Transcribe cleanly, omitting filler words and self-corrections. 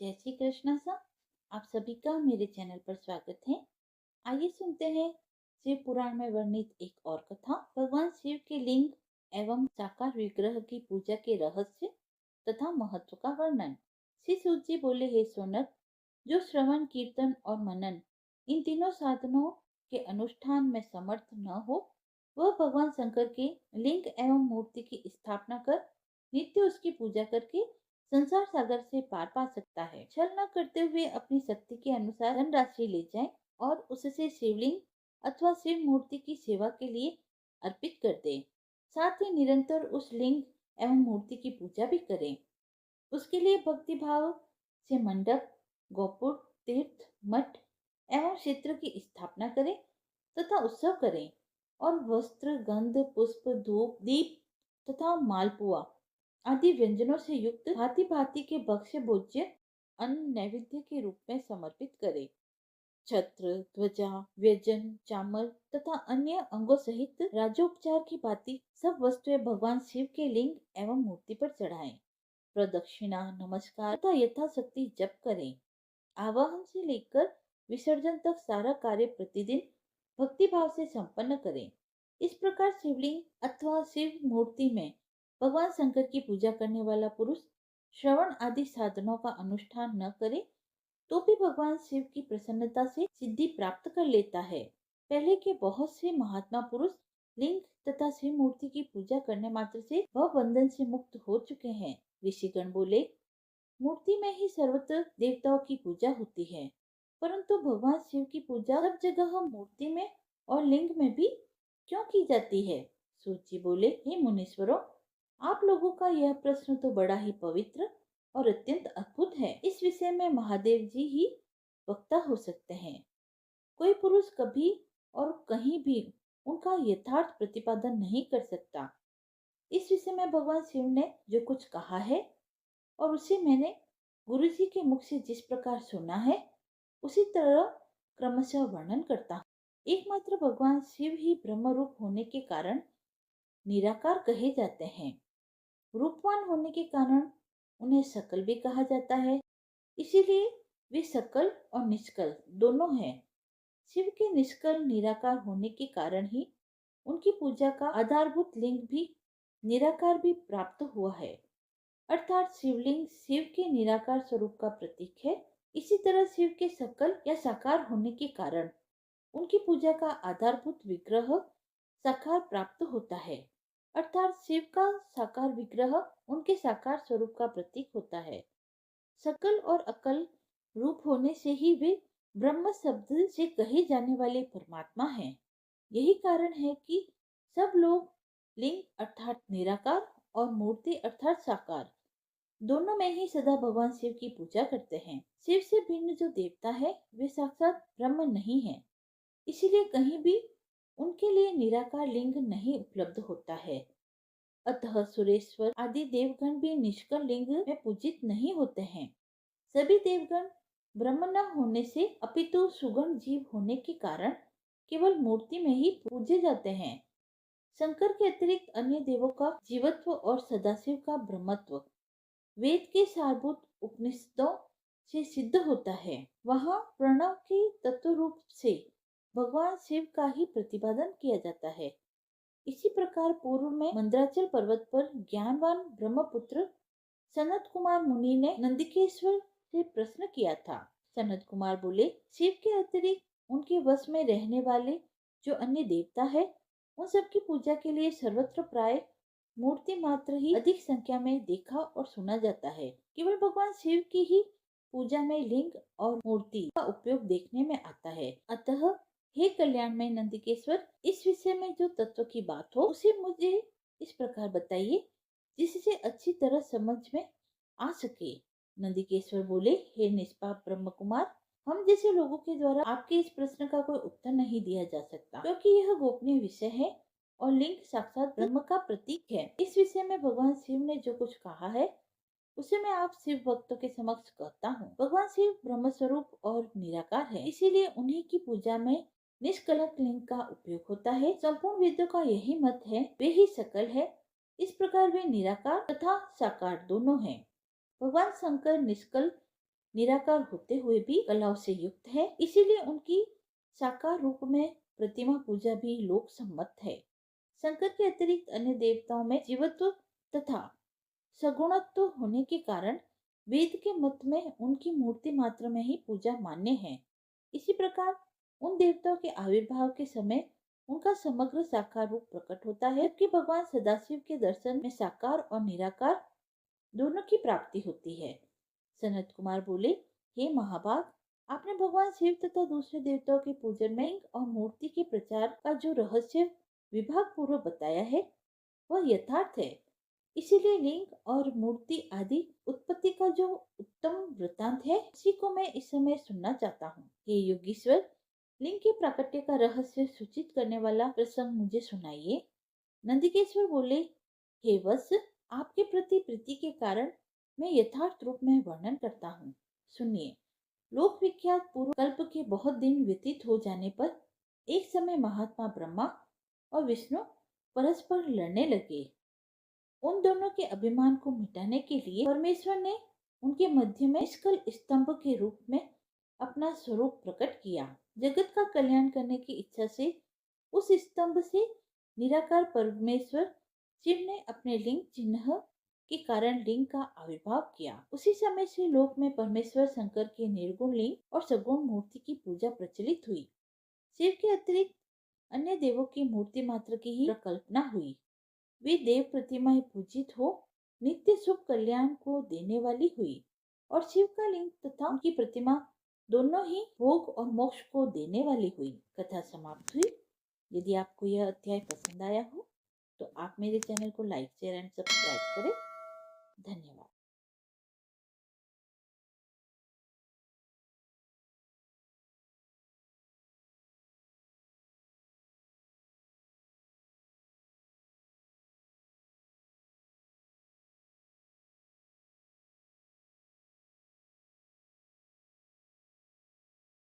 जय श्री कृष्ण सर। आप सभी का मेरे चैनल पर स्वागत है। आइए सुनते हैं शिव पुराण में वर्णित एक और कथा। भगवान शिव के लिंग एवं साकार विग्रह की पूजा के रहस्य तथा महत्व का वर्णन। श्री सूत जी बोले, हे सोनक, जो श्रवण कीर्तन और मनन इन तीनों साधनों के अनुष्ठान में समर्थ न हो, वह भगवान शंकर के लिंग एवं मूर्ति की स्थापना कर नित्य उसकी पूजा करके संसार सागर से पार पा सकता है। छल न करते हुए अपनी शक्ति के अनुसार धनराशि ले जाए और उससे शिवलिंग अथवा शिव मूर्ति की सेवा के लिए अर्पित कर दे। साथ ही निरंतर उस लिंग एवं मूर्ति की पूजा भी करें। उसके लिए भक्ति भाव से मंडप, गोपुर, तीर्थ, मठ एवं क्षेत्र की स्थापना करें तथा उत्सव करें और वस्त्र, गंध, पुष्प, धूप, दीप तथा मालपुआ आदि व्यंजनों से युक्त भांति भांति के भक्ष्य भोज्य अन्न नैवेद्य के रूप में समर्पित करें। छत्र, ध्वजा, व्यंजन, चामर तथा अन्य अंगों सहित राजोपचार की भांति सब वस्तुएं भगवान शिव के लिंग एवं मूर्ति पर चढ़ाएं। प्रदक्षिणा, नमस्कार तथा यथाशक्ति जप करें। आवाहन से लेकर विसर्जन तक सारा कार्य प्रतिदिन भक्ति भाव से संपन्न करें। इस प्रकार शिवलिंग अथवा शिव मूर्ति में भगवान शंकर की पूजा करने वाला पुरुष श्रवण आदि साधनों का अनुष्ठान न करे तो भी भगवान शिव की प्रसन्नता से सिद्धि प्राप्त कर लेता है। पहले के बहुत से महात्मा पुरुष लिंग तथा शिव मूर्ति की पूजा करने मात्र से वह बंधन से मुक्त हो चुके हैं। ऋषिगण बोले, मूर्ति में ही सर्वत्र देवताओं की पूजा होती है, परंतु भगवान शिव की पूजा सब जगह मूर्ति में और लिंग में भी क्यों की जाती है? सूत जी बोले, हे मुनीश्वरों, आप लोगों का यह प्रश्न तो बड़ा ही पवित्र और अत्यंत अद्भुत है। इस विषय में महादेव जी ही वक्ता हो सकते हैं। कोई पुरुष कभी और कहीं भी उनका यथार्थ प्रतिपादन नहीं कर सकता। इस विषय में भगवान शिव ने जो कुछ कहा है और उसे मैंने गुरु जी के मुख से जिस प्रकार सुना है, उसी तरह क्रमशः वर्णन करता हूँ। एकमात्र भगवान शिव ही ब्रह्म रूप होने के कारण निराकार कहे जाते हैं। रूपवान होने के कारण उन्हें सकल भी कहा जाता है। इसीलिए वे सकल और निष्कल दोनों हैं। शिव के निष्कल निराकार होने के कारण ही उनकी पूजा का आधारभूत लिंग भी निराकार भी प्राप्त हुआ है, अर्थात शिवलिंग शिव के निराकार स्वरूप का प्रतीक है। इसी तरह शिव के सकल या साकार होने के कारण उनकी पूजा का आधारभूत विग्रह साकार प्राप्त होता है, अर्थात शिव का साकार विग्रह उनके साकार स्वरूप का प्रतीक होता है। सकल और अकल रूप होने से ही वे ब्रह्म शब्द से कहे जाने वाले परमात्मा हैं। यही कारण है कि सब लोग लिंग अर्थात निराकार और मूर्ति अर्थात साकार दोनों में ही सदा भगवान शिव की पूजा करते हैं। शिव से भिन्न जो देवता है वे साक्षात ब्रह्म नहीं है, इसीलिए कहीं भी उनके लिए निराकार लिंग नहीं उपलब्ध होता है। अतः सुरेश्वर आदि देवगण भी निष्कल लिंग में पूजित नहीं होते हैं। सभी देवगण ब्रह्म न होने से अपितु सुगण जीव होने के कारण केवल मूर्ति में ही पूजे जाते हैं। शंकर के अतिरिक्त अन्य देवों का जीवत्व और सदाशिव का ब्रह्मत्व वेद के सारभूत उपनिषदों से सिद्ध होता है। वहाँ प्रणव के तत्व रूप से भगवान शिव का ही प्रतिपादन किया जाता है। इसी प्रकार पूर्व में मंदराचल पर्वत पर ज्ञानवान ब्रह्मपुत्र सनत कुमार मुनि ने नंदिकेश्वर से प्रश्न किया था। सनत कुमार बोले, शिव के अतिरिक्त उनके वश में रहने वाले जो अन्य देवता है, उन सब की पूजा के लिए सर्वत्र प्राय मूर्ति मात्र ही अधिक संख्या में देखा और सुना जाता है। केवल भगवान शिव की ही पूजा में लिंग और मूर्ति का उपयोग देखने में आता है। अतः हे कल्याण में नंदिकेश्वर, इस विषय में जो तत्व की बात हो उसे मुझे इस प्रकार बताइए जिससे अच्छी तरह समझ में आ सके। नंदिकेश्वर बोले, हे निष्पाप ब्रह्म कुमार, हम जैसे लोगों के द्वारा आपके इस प्रश्न का कोई उत्तर नहीं दिया जा सकता, क्योंकि यह गोपनीय विषय है और लिंग साक्षात ब्रह्म का प्रतीक है। इस विषय में भगवान शिव ने जो कुछ कहा है उसे मैं आप शिव भक्तों के समक्ष कहता हूँ। भगवान शिव ब्रह्म स्वरूप और निराकार है, इसीलिए उन्हीं की पूजा में निष्कलंक लिंग का उपयोग होता है। संपूर्ण वेदों का यही मत है, वे ही सकल है। इस प्रकार वे निराकार तथा साकार दोनों हैं। भगवान शंकर निष्कल निराकार होते हुए भी कलाओं से युक्त है, इसीलिए उनकी साकार रूप में प्रतिमा पूजा भी लोक सम्मत है। शंकर के अतिरिक्त अन्य देवताओं में जीवत्व तथा सगुणत्व होने के कारण वेद के मत में उनकी मूर्ति मात्र में ही पूजा मान्य है। इसी प्रकार उन देवताओं के आविर्भाव के समय उनका समग्र साकार रूप प्रकट होता है, जबकि भगवान सदाशिव के दर्शन में साकार और निराकार दोनों की प्राप्ति होती है। सनत कुमार बोले, हे महाभाग, आपने भगवान शिव तथा दूसरे देवताओं के पूजन में लिंग और मूर्ति के प्रचार का जो रहस्य विभाग पूर्वक बताया है वह यथार्थ है। इसीलिए लिंग और मूर्ति आदि उत्पत्ति का जो उत्तम वृतांत है उसी को मैं इस समय सुनना चाहता हूँ। हे योगीश्वर, लिंग के प्राकट्य का रहस्य सूचित करने वाला प्रसंग मुझे सुनाइए। नंदिकेश्वर बोले, हे वत्स, आपके प्रति प्रीति के कारण मैं यथार्थ रूप में वर्णन करता हूँ। सुनिए। लोक विख्यात पूर्व कल्प के बहुत दिन व्यतीत हो जाने पर एक समय महात्मा ब्रह्मा और विष्णु परस्पर लड़ने लगे। उन दोनों के अभिमान को मिटाने के लिए परमेश्वर ने उनके मध्य में निष्कल स्तंभ के रूप में अपना स्वरूप प्रकट किया। जगत का कल्याण करने की इच्छा से उस स्तंभ से निराकार परमेश्वर शिव ने अपने लिंग चिन्ह के कारण लिंग का आविर्भाव किया। उसी समय से लोक में परमेश्वर शंकर के निर्गुण लिंग और सगुण मूर्ति की पूजा प्रचलित हुई। शिव के अतिरिक्त अन्य देवों की मूर्ति मात्र की ही कल्पना हुई। वे देव प्रतिमाएं पूजित हो नित्य शुभ कल्याण को देने वाली हुई और शिव का लिंग तथा उनकी प्रतिमा दोनों ही भोग और मोक्ष को देने वाली हुई। कथा समाप्त हुई। यदि आपको यह अध्याय पसंद आया हो तो आप मेरे चैनल को लाइक शेयर एंड सब्सक्राइब करें। धन्यवाद।